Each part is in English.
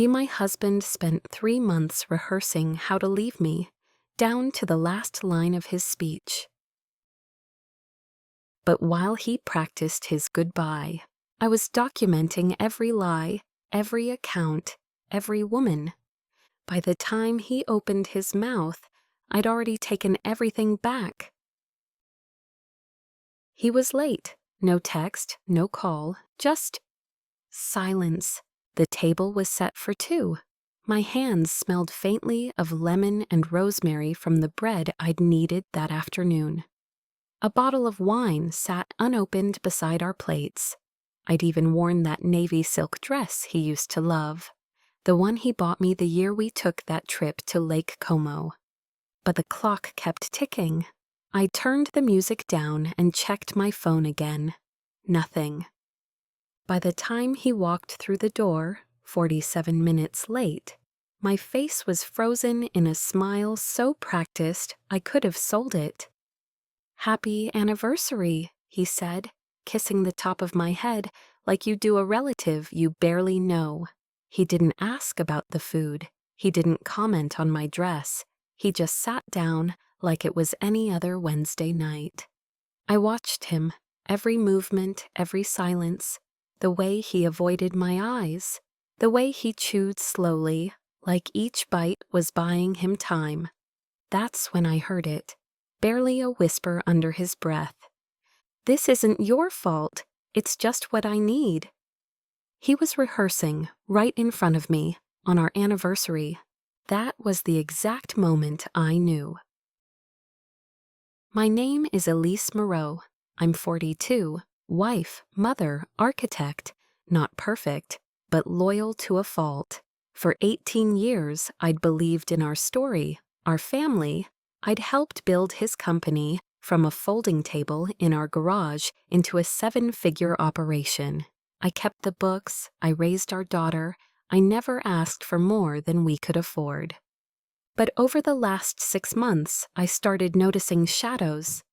My husband spent 3 months rehearsing how to leave me, down to the last line of his speech. But while he practiced his goodbye, I was documenting every lie, every account, every woman. By the time he opened his mouth, I'd already taken everything back. He was late. No text, no call, just silence. The table was set for 2. My hands smelled faintly of lemon and rosemary from the bread I'd kneaded that afternoon. A bottle of wine sat unopened beside our plates. I'd even worn that navy silk dress he used to love, the one he bought me the year we took that trip to Lake Como. But the clock kept ticking. I turned the music down and checked my phone again. Nothing. By the time he walked through the door, 47 minutes late, my face was frozen in a smile so practiced I could have sold it. "Happy anniversary," he said, kissing the top of my head like you do a relative you barely know. He didn't ask about the food. He didn't comment on my dress. He just sat down like it was any other Wednesday night. I watched him, every movement, every silence, the way he avoided my eyes, the way he chewed slowly, like each bite was buying him time. That's when I heard it, barely a whisper under his breath. "This isn't your fault. It's just what I need." He was rehearsing right in front of me on our anniversary. That was the exact moment I knew. My name is Elise Moreau. I'm 42, wife, mother, architect, not perfect, but loyal to a fault. For 18 years, I'd believed in our story, our family. I'd helped build his company from a folding table in our garage into a 7-figure operation. I kept the books, I raised our daughter. I never asked for more than we could afford. But over the last 6 months, I started noticing shadows.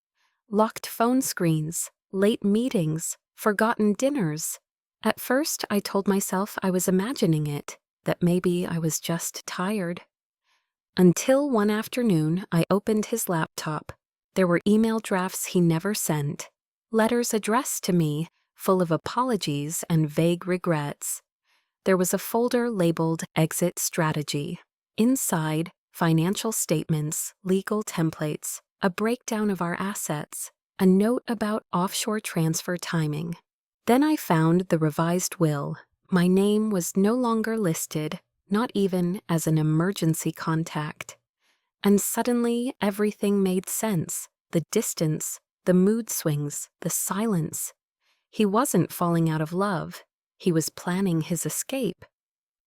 Locked phone screens, late meetings, forgotten dinners. At first, I told myself I was imagining it, that maybe I was just tired. Until one afternoon, I opened his laptop. There were email drafts he never sent, letters addressed to me, full of apologies and vague regrets. There was a folder labeled Exit Strategy. Inside, financial statements, legal templates, a breakdown of our assets, a note about offshore transfer timing. Then I found the revised will. My name was no longer listed, not even as an emergency contact. And suddenly everything made sense. The distance, the mood swings, the silence. He wasn't falling out of love. He was planning his escape.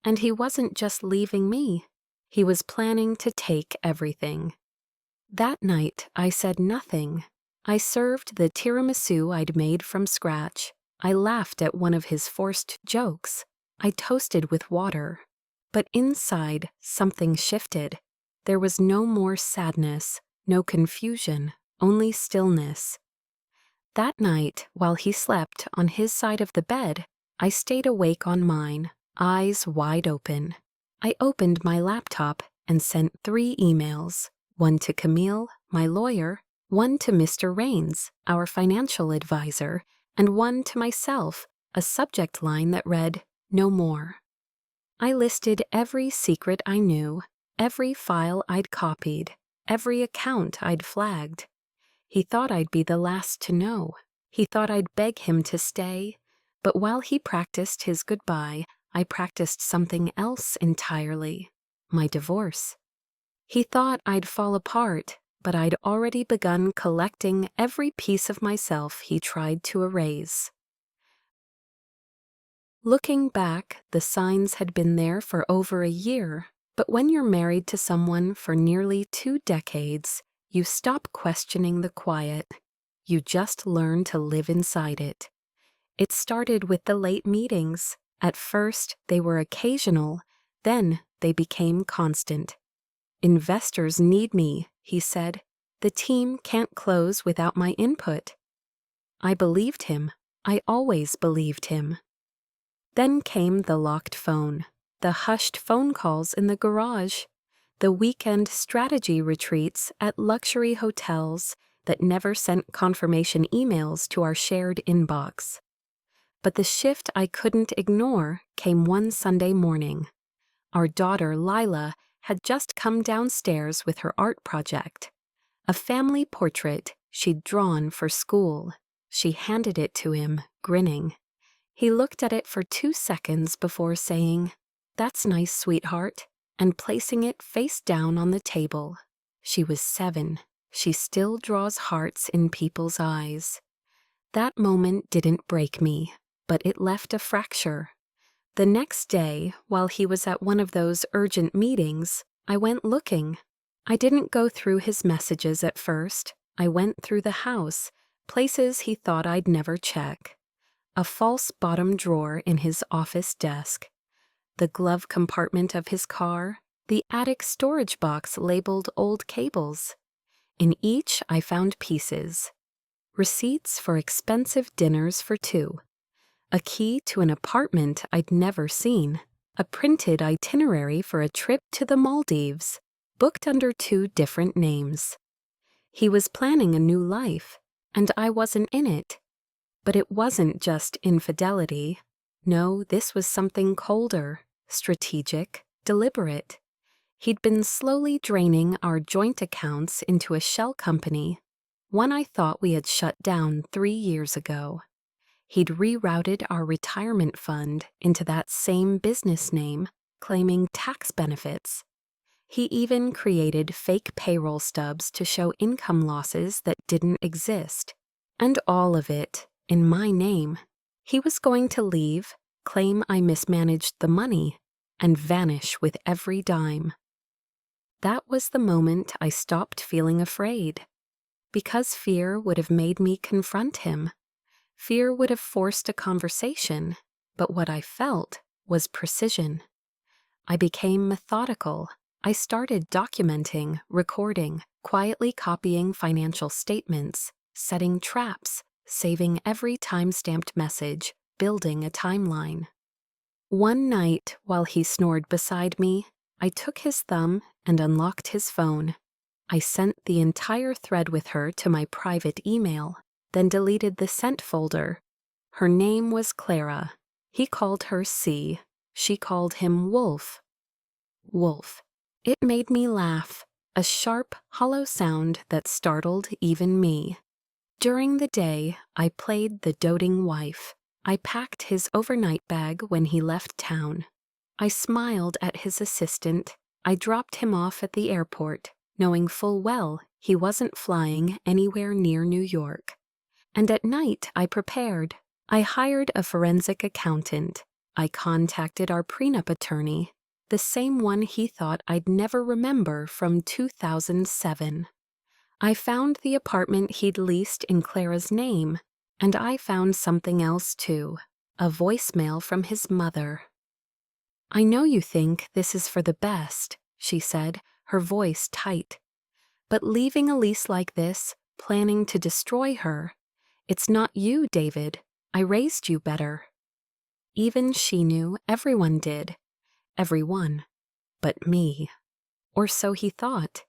And he wasn't just leaving me. He was planning to take everything. That night, I said nothing. I served the tiramisu I'd made from scratch. I laughed at one of his forced jokes. I toasted with water. But inside, something shifted. There was no more sadness, no confusion, only stillness. That night, while he slept on his side of the bed, I stayed awake on mine, eyes wide open. I opened my laptop and sent 3 emails, one to Camille, my lawyer, one to Mr. Raines, our financial advisor, and one to myself, a subject line that read, "No more." I listed every secret I knew, every file I'd copied, every account I'd flagged. He thought I'd be the last to know. He thought I'd beg him to stay. But while he practiced his goodbye, I practiced something else entirely, my divorce. He thought I'd fall apart, but I'd already begun collecting every piece of myself he tried to erase. Looking back, the signs had been there for over a year, but when you're married to someone for nearly 2 decades, you stop questioning the quiet. You just learn to live inside it. It started with the late meetings. At first, they were occasional, then they became constant. "Investors need me," he said. "The team can't close without my input." I believed him. I always believed him. Then came the locked phone. the hushed phone calls in the garage, the weekend strategy retreats at luxury hotels that never sent confirmation emails to our shared inbox. But the shift I couldn't ignore came one Sunday morning. Our daughter, Lila, had just come downstairs with her art project, a family portrait she'd drawn for school. She handed it to him, grinning. He looked at it for 2 seconds before saying, "That's nice, sweetheart," and placing it face down on the table. She was 7. She still draws hearts in people's eyes. That moment didn't break me, but it left a fracture. The next day, while he was at one of those urgent meetings, I went looking. I didn't go through his messages at first. I went through the house, places he thought I'd never check. A false bottom drawer in his office desk, the glove compartment of his car, the attic storage box labeled old cables. In each I found pieces. Receipts for expensive dinners for 2. A key to an apartment I'd never seen. A printed itinerary for a trip to the Maldives, booked under 2 different names. He was planning a new life, and I wasn't in it. But it wasn't just infidelity. No, this was something colder, strategic, deliberate. He'd been slowly draining our joint accounts into a shell company, one I thought we had shut down 3 years ago. He'd rerouted our retirement fund into that same business name, claiming tax benefits. He even created fake payroll stubs to show income losses that didn't exist. And all of it in my name. He was going to leave, claim I mismanaged the money, and vanish with every dime. That was the moment I stopped feeling afraid. Because fear would have made me confront him. Fear would have forced a conversation, but what I felt was precision. I became methodical. I started documenting, recording, quietly copying financial statements, setting traps, saving every time-stamped message, building a timeline. One night, while he snored beside me, I took his thumb and unlocked his phone. I sent the entire thread with her to my private email, then deleted the sent folder. Her name was Clara. He called her C. She called him Wolf. Wolf. It made me laugh, a sharp, hollow sound that startled even me. During the day, I played the doting wife. I packed his overnight bag when he left town. I smiled at his assistant. I dropped him off at the airport, knowing full well he wasn't flying anywhere near New York. And at night, I prepared. I hired a forensic accountant. I contacted our prenup attorney, the same one he thought I'd never remember from 2007. I found the apartment he'd leased in Clara's name, and I found something else too, a voicemail from his mother. "I know you think this is for the best," she said, her voice tight. "But leaving Elise like this, planning to destroy her, it's not you, David. I raised you better." Even she knew, everyone did. Everyone. But me. Or so he thought.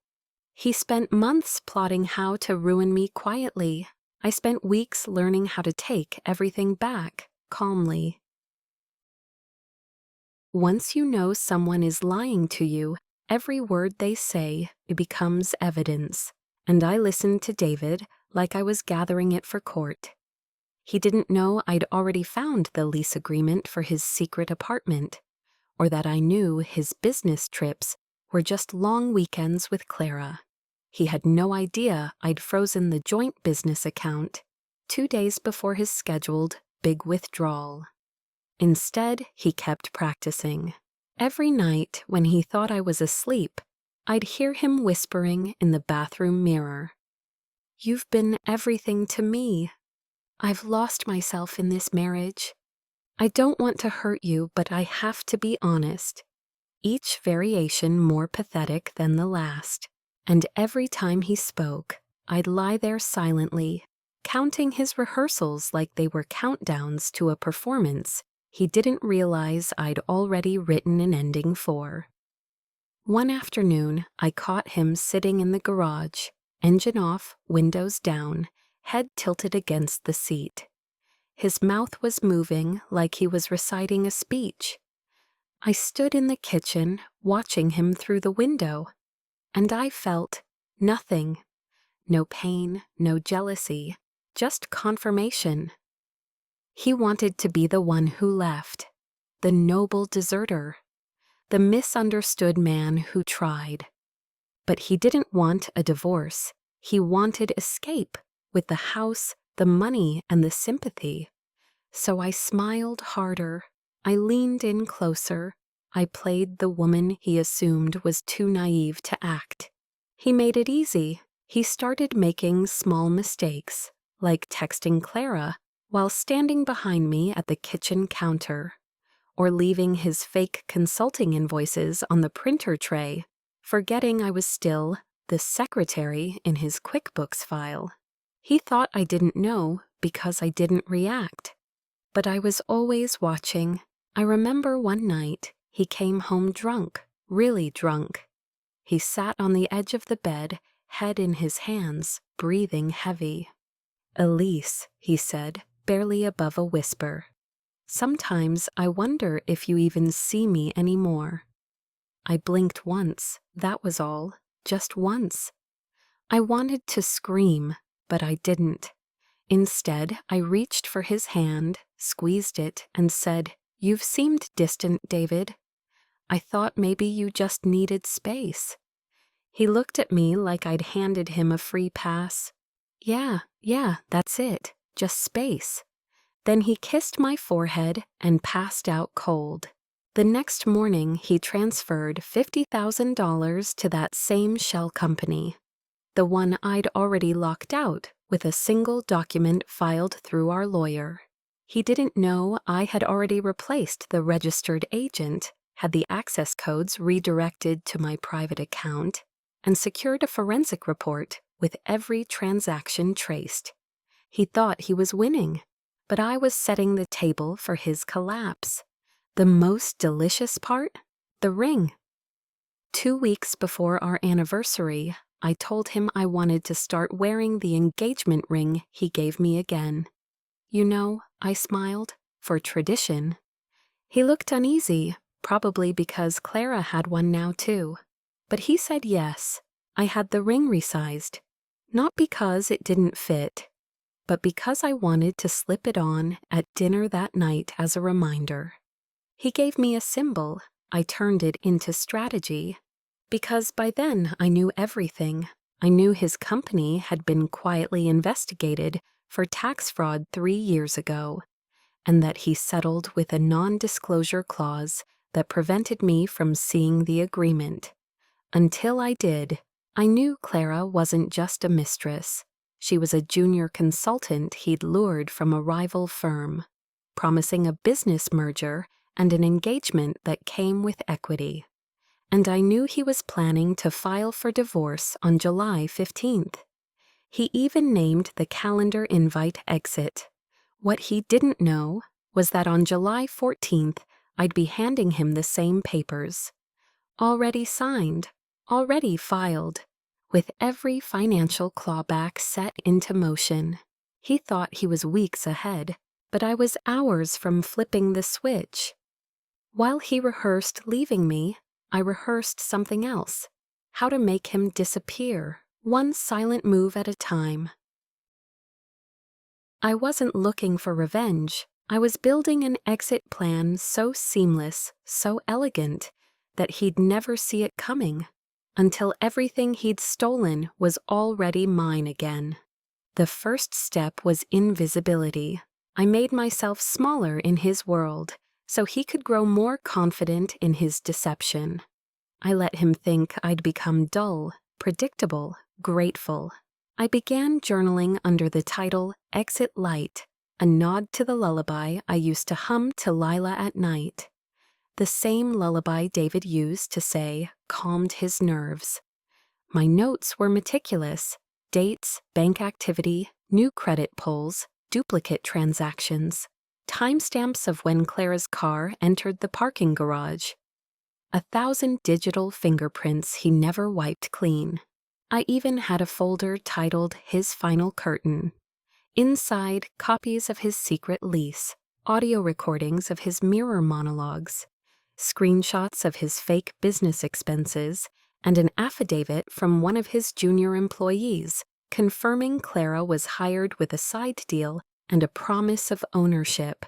He spent months plotting how to ruin me quietly. I spent weeks learning how to take everything back, calmly. Once you know someone is lying to you, every word they say becomes evidence. And I listened to David like I was gathering it for court. He didn't know I'd already found the lease agreement for his secret apartment, or that I knew his business trips were just long weekends with Clara. He had no idea I'd frozen the joint business account 2 days before his scheduled big withdrawal. Instead, he kept practicing. Every night, when he thought I was asleep, I'd hear him whispering in the bathroom mirror, "You've been everything to me. I've lost myself in this marriage. I don't want to hurt you, but I have to be honest." Each variation more pathetic than the last. And every time he spoke, I'd lie there silently, counting his rehearsals like they were countdowns to a performance, he didn't realize I'd already written an ending for. One afternoon, I caught him sitting in the garage, engine off, windows down, head tilted against the seat. His mouth was moving like he was reciting a speech. I stood in the kitchen, watching him through the window, and I felt nothing. No pain, no jealousy, just confirmation. He wanted to be the one who left, the noble deserter, the misunderstood man who tried. But he didn't want a divorce. He wanted escape, with the house, the money, and the sympathy. So I smiled harder. I leaned in closer. I played the woman he assumed was too naive to act. He made it easy. He started making small mistakes, like texting Clara while standing behind me at the kitchen counter, or leaving his fake consulting invoices on the printer tray, forgetting I was still the secretary in his QuickBooks file. He thought I didn't know because I didn't react. But I was always watching. I remember one night he came home drunk, really drunk. He sat on the edge of the bed, head in his hands, breathing heavy. "Elise," he said, barely above a whisper. "Sometimes I wonder if you even see me anymore." I blinked once, that was all, just once. I wanted to scream, but I didn't. Instead, I reached for his hand, squeezed it, and said, "You've seemed distant, David. I thought maybe you just needed space." He looked at me like I'd handed him a free pass. Yeah, that's it, just space." Then he kissed my forehead and passed out cold. The next morning, he transferred $50,000 to that same shell company, the one I'd already locked out with a single document filed through our lawyer. He didn't know I had already replaced the registered agent, had the access codes redirected to my private account, and secured a forensic report with every transaction traced. He thought he was winning, but I was setting the table for his collapse. The most delicious part? The ring. 2 weeks before our anniversary, I told him I wanted to start wearing the engagement ring he gave me again. "You know," I smiled, "for tradition." He looked uneasy, probably because Clara had one now too. But he said yes. I had the ring resized, not because it didn't fit, but because I wanted to slip it on at dinner that night as a reminder. He gave me a symbol. I turned it into strategy. Because by then I knew everything. I knew his company had been quietly investigated for tax fraud 3 years ago, and that he settled with a non-disclosure clause that prevented me from seeing the agreement. Until I did, I knew Clara wasn't just a mistress. She was a junior consultant he'd lured from a rival firm, promising a business merger and an engagement that came with equity. And I knew he was planning to file for divorce on July 15th. He even named the calendar invite exit. What he didn't know was that on July 14th, I'd be handing him the same papers. Already signed, already filed, with every financial clawback set into motion. He thought he was weeks ahead, but I was hours from flipping the switch. While he rehearsed leaving me, I rehearsed something else, how to make him disappear, one silent move at a time. I wasn't looking for revenge. I was building an exit plan so seamless, so elegant, that he'd never see it coming, until everything he'd stolen was already mine again. The first step was invisibility. I made myself smaller in his world, so he could grow more confident in his deception. I let him think I'd become dull, predictable, grateful. I began journaling under the title Exit Light, a nod to the lullaby I used to hum to Lila at night. The same lullaby David used to say calmed his nerves. My notes were meticulous: dates, bank activity, new credit pulls, duplicate transactions. timestamps of when Clara's car entered the parking garage, 1,000 digital fingerprints he never wiped clean. I even had a folder titled His Final Curtain. Inside, copies of his secret lease, audio recordings of his mirror monologues, screenshots of his fake business expenses, and an affidavit from one of his junior employees confirming Clara was hired with a side deal and a promise of ownership.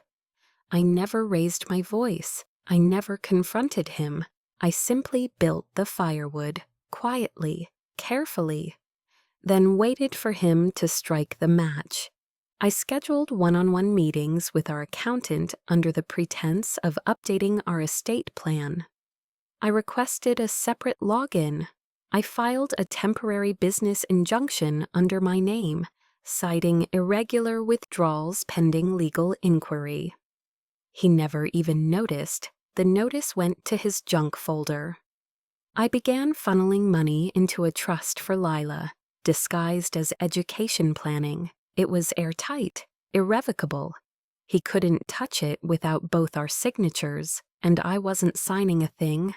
I never raised my voice. I never confronted him. I simply built the firewood, quietly, carefully, then waited for him to strike the match. I scheduled one-on-one meetings with our accountant under the pretense of updating our estate plan. I requested a separate login. I filed a temporary business injunction under my name, citing irregular withdrawals pending legal inquiry. He never even noticed. The notice went to his junk folder. I began funneling money into a trust for Lila, disguised as education planning. It was airtight, irrevocable. He couldn't touch it without both our signatures, and I wasn't signing a thing.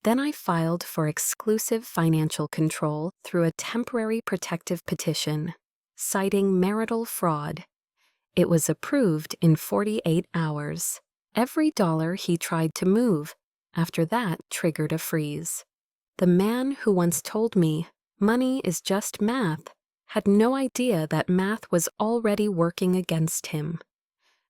Then I filed for exclusive financial control through a temporary protective petition, citing marital fraud. It was approved in 48 hours. Every dollar he tried to move, after that, triggered a freeze. The man who once told me, "Money is just math," had no idea that math was already working against him.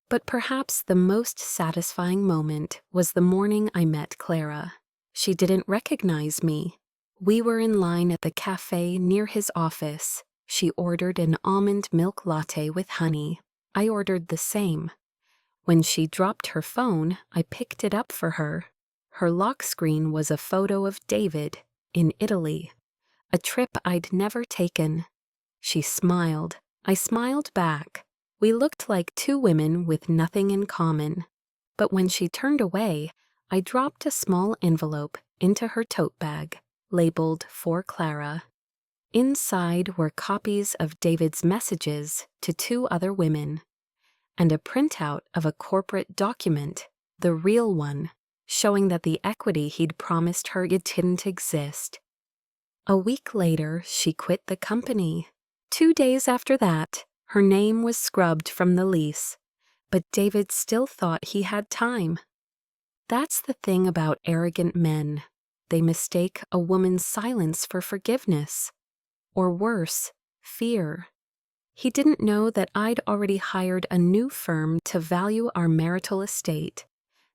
But perhaps the most satisfying moment was the morning I met Clara. She didn't recognize me. We were in line at the cafe near his office. She ordered an almond milk latte with honey. I ordered the same. When she dropped her phone, I picked it up for her. Her lock screen was a photo of David in Italy, a trip I'd never taken. She smiled. I smiled back. We looked like two women with nothing in common. But when she turned away, I dropped a small envelope into her tote bag, labeled "For Clara." Inside were copies of David's messages to two other women, and a printout of a corporate document, the real one, showing that the equity he'd promised her didn't exist. A week later, she quit the company. 2 days after that, her name was scrubbed from the lease, but David still thought he had time. That's the thing about arrogant men. They mistake a woman's silence for forgiveness. Or worse, fear. He didn't know that I'd already hired a new firm to value our marital estate,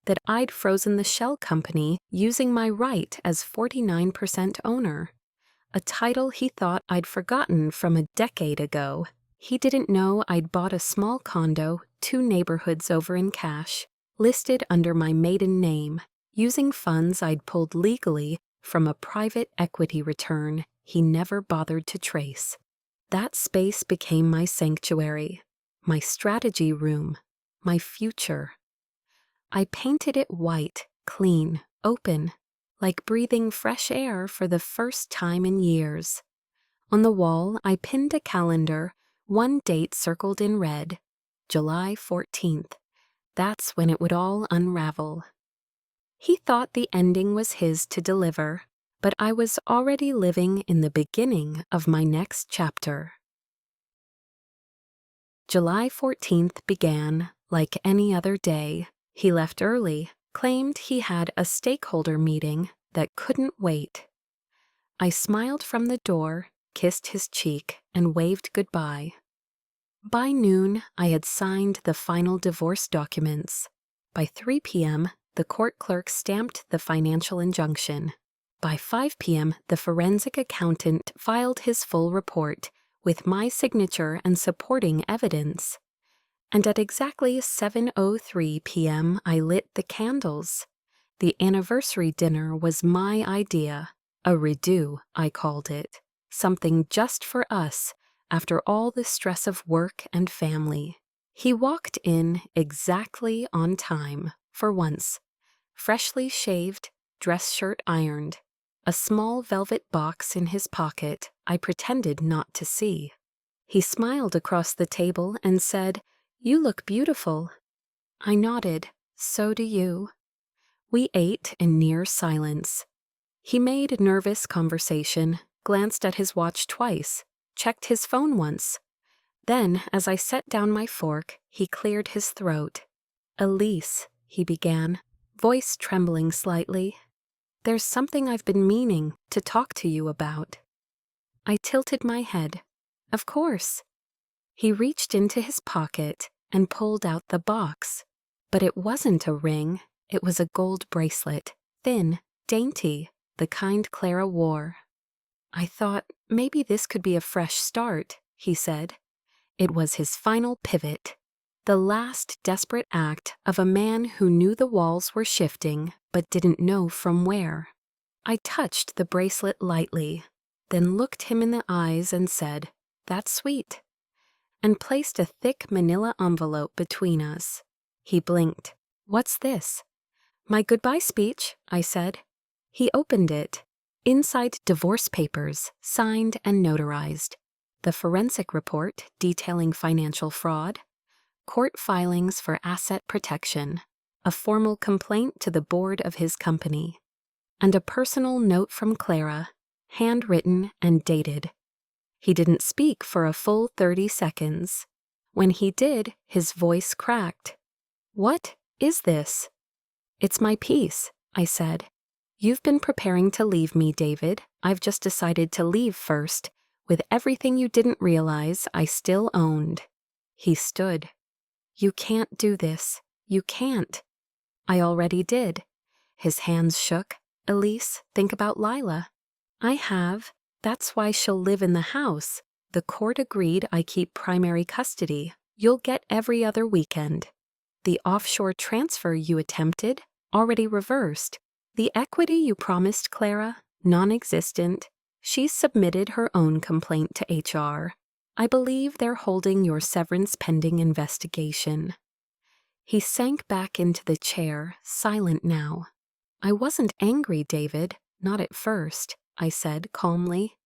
that I'd frozen the shell company using my right as 49% owner, a title he thought I'd forgotten from a decade ago. He didn't know I'd bought a small condo 2 neighborhoods over in cash, listed under my maiden name, using funds I'd pulled legally from a private equity return he never bothered to trace. That space became my sanctuary, my strategy room, my future. I painted it white, clean, open, like breathing fresh air for the first time in years. On the wall, I pinned a calendar, one date circled in red, July 14th. That's when it would all unravel. He thought the ending was his to deliver, but I was already living in the beginning of my next chapter. July 14th began like any other day. He left early, claimed he had a stakeholder meeting that couldn't wait. I smiled from the door, kissed his cheek, and waved goodbye. By noon, I had signed the final divorce documents. By 3 p.m., the court clerk stamped the financial injunction. By 5 p.m., the forensic accountant filed his full report with my signature and supporting evidence. And at exactly 7:03 p.m., I lit the candles. The anniversary dinner was my idea, a redo, I called it, something just for us after all the stress of work and family. He walked in exactly on time, for once, freshly shaved, dress shirt ironed, a small velvet box in his pocket I pretended not to see. He smiled across the table and said, "You look beautiful." I nodded. So do you. We ate in near silence. He made nervous conversation, glanced at his watch twice, checked his phone once. Then, as I set down my fork, he cleared his throat. Elise, he began, voice trembling slightly. There's something I've been meaning to talk to you about. I tilted my head. Of course. He reached into his pocket and pulled out the box. But it wasn't a ring, it was a gold bracelet, thin, dainty, the kind Clara wore. I thought maybe this could be a fresh start, he said. It was his final pivot, the last desperate act of a man who knew the walls were shifting but didn't know from where. I touched the bracelet lightly, then looked him in the eyes and said, "That's sweet," and placed a thick manila envelope between us. He blinked. "What's this?" "My goodbye speech," I said. He opened it. Inside, divorce papers, signed and notarized. The forensic report detailing financial fraud. Court filings for asset protection. A formal complaint to the board of his company. And a personal note from Clara, handwritten and dated. He didn't speak for a full 30 seconds. When he did, his voice cracked. "What is this?" "It's my piece," I said. "You've been preparing to leave me, David. I've just decided to leave first, with everything you didn't realize I still owned." He stood. "You can't do this. You can't." "I already did." His hands shook. "Elise, think about Lila." "I have. That's why she'll live in the house. The court agreed I keep primary custody. You'll get every other weekend. The offshore transfer you attempted, already reversed. The equity you promised Clara, non-existent. She's submitted her own complaint to HR. I believe they're holding your severance pending investigation." He sank back into the chair, silent now. "I wasn't angry, David, not at first," I said calmly.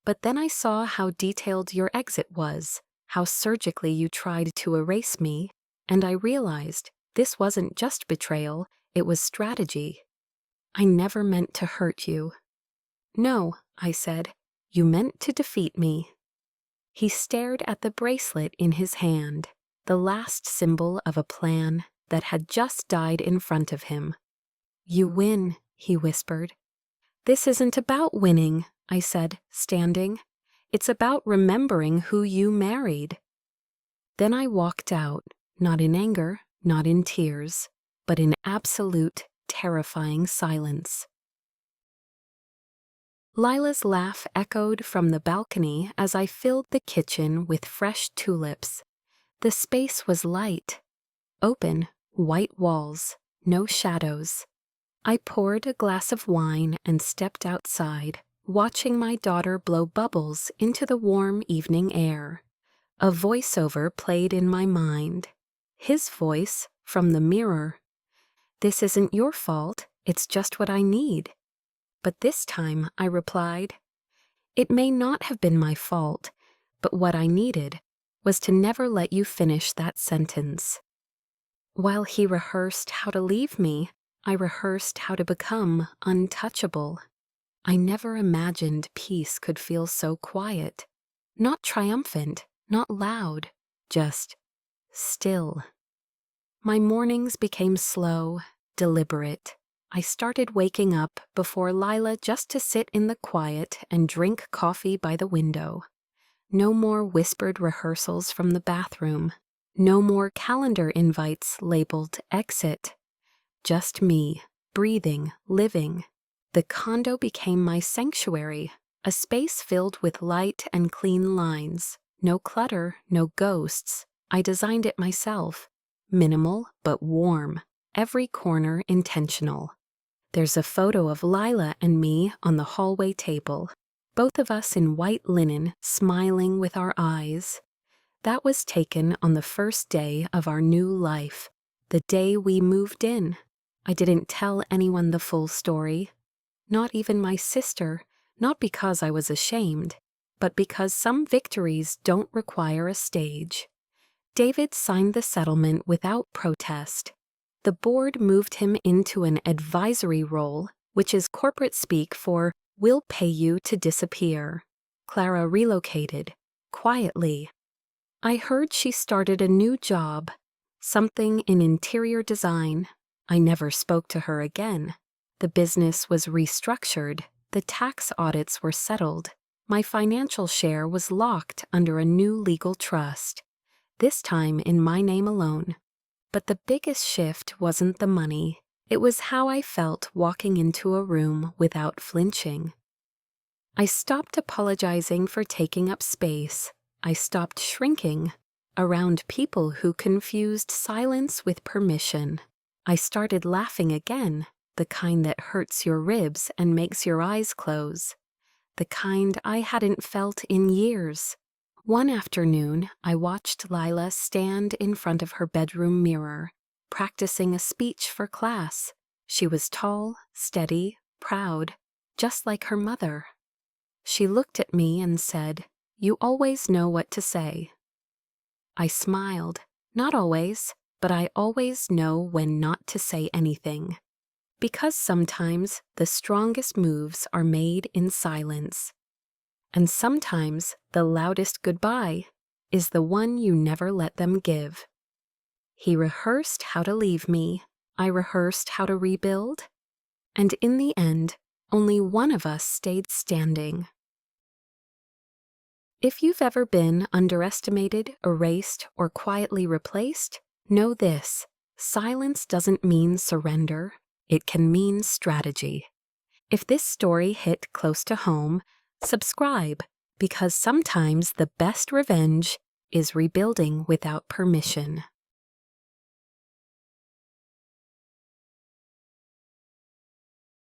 "But then I saw how detailed your exit was, how surgically you tried to erase me, and I realized this wasn't just betrayal, it was strategy. I never meant to hurt you." "No," I said, "you meant to defeat me." He stared at the bracelet in his hand, the last symbol of a plan that had just died in front of him. "You win," he whispered. "This isn't about winning," I said, standing. "It's about remembering who you married." Then I walked out, not in anger, not in tears, but in absolute, terrifying silence. Lila's laugh echoed from the balcony as I filled the kitchen with fresh tulips. The space was light. Open, white walls, no shadows. I poured a glass of wine and stepped outside, watching my daughter blow bubbles into the warm evening air. A voiceover played in my mind. His voice, from the mirror. "This isn't your fault, it's just what I need." But this time I replied, "It may not have been my fault, but what I needed was to never let you finish that sentence." While he rehearsed how to leave me, I rehearsed how to become untouchable. I never imagined peace could feel so quiet. Not triumphant, not loud, just still. My mornings became slow, deliberate. I started waking up before Lila just to sit in the quiet and drink coffee by the window. No more whispered rehearsals from the bathroom. No more calendar invites labeled exit. Just me, breathing, living. The condo became my sanctuary, a space filled with light and clean lines. No clutter, no ghosts. I designed it myself. Minimal but warm, every corner intentional. There's a photo of Lila and me on the hallway table, both of us in white linen, smiling with our eyes. That was taken on the first day of our new life, the day we moved in. I didn't tell anyone the full story, not even my sister, not because I was ashamed, but because some victories don't require a stage. David signed the settlement without protest. The board moved him into an advisory role, which is corporate speak for "we'll pay you to disappear." Clara relocated, quietly. I heard she started a new job, something in interior design. I never spoke to her again. The business was restructured, the tax audits were settled. My financial share was locked under a new legal trust, this time in my name alone. But the biggest shift wasn't the money. It was how I felt walking into a room without flinching. I stopped apologizing for taking up space. I stopped shrinking around people who confused silence with permission. I started laughing again, the kind that hurts your ribs and makes your eyes close. The kind I hadn't felt in years. One afternoon, I watched Lila stand in front of her bedroom mirror, practicing a speech for class. She was tall, steady, proud, just like her mother. She looked at me and said, "You always know what to say." I smiled. Not always, but I always know when not to say anything. Because sometimes the strongest moves are made in silence. And sometimes the loudest goodbye is the one you never let them give. He rehearsed how to leave me. I rehearsed how to rebuild. And in the end, only one of us stayed standing. If you've ever been underestimated, erased, or quietly replaced, know this: silence doesn't mean surrender. It can mean strategy. If this story hit close to home, subscribe, because sometimes the best revenge is rebuilding without permission.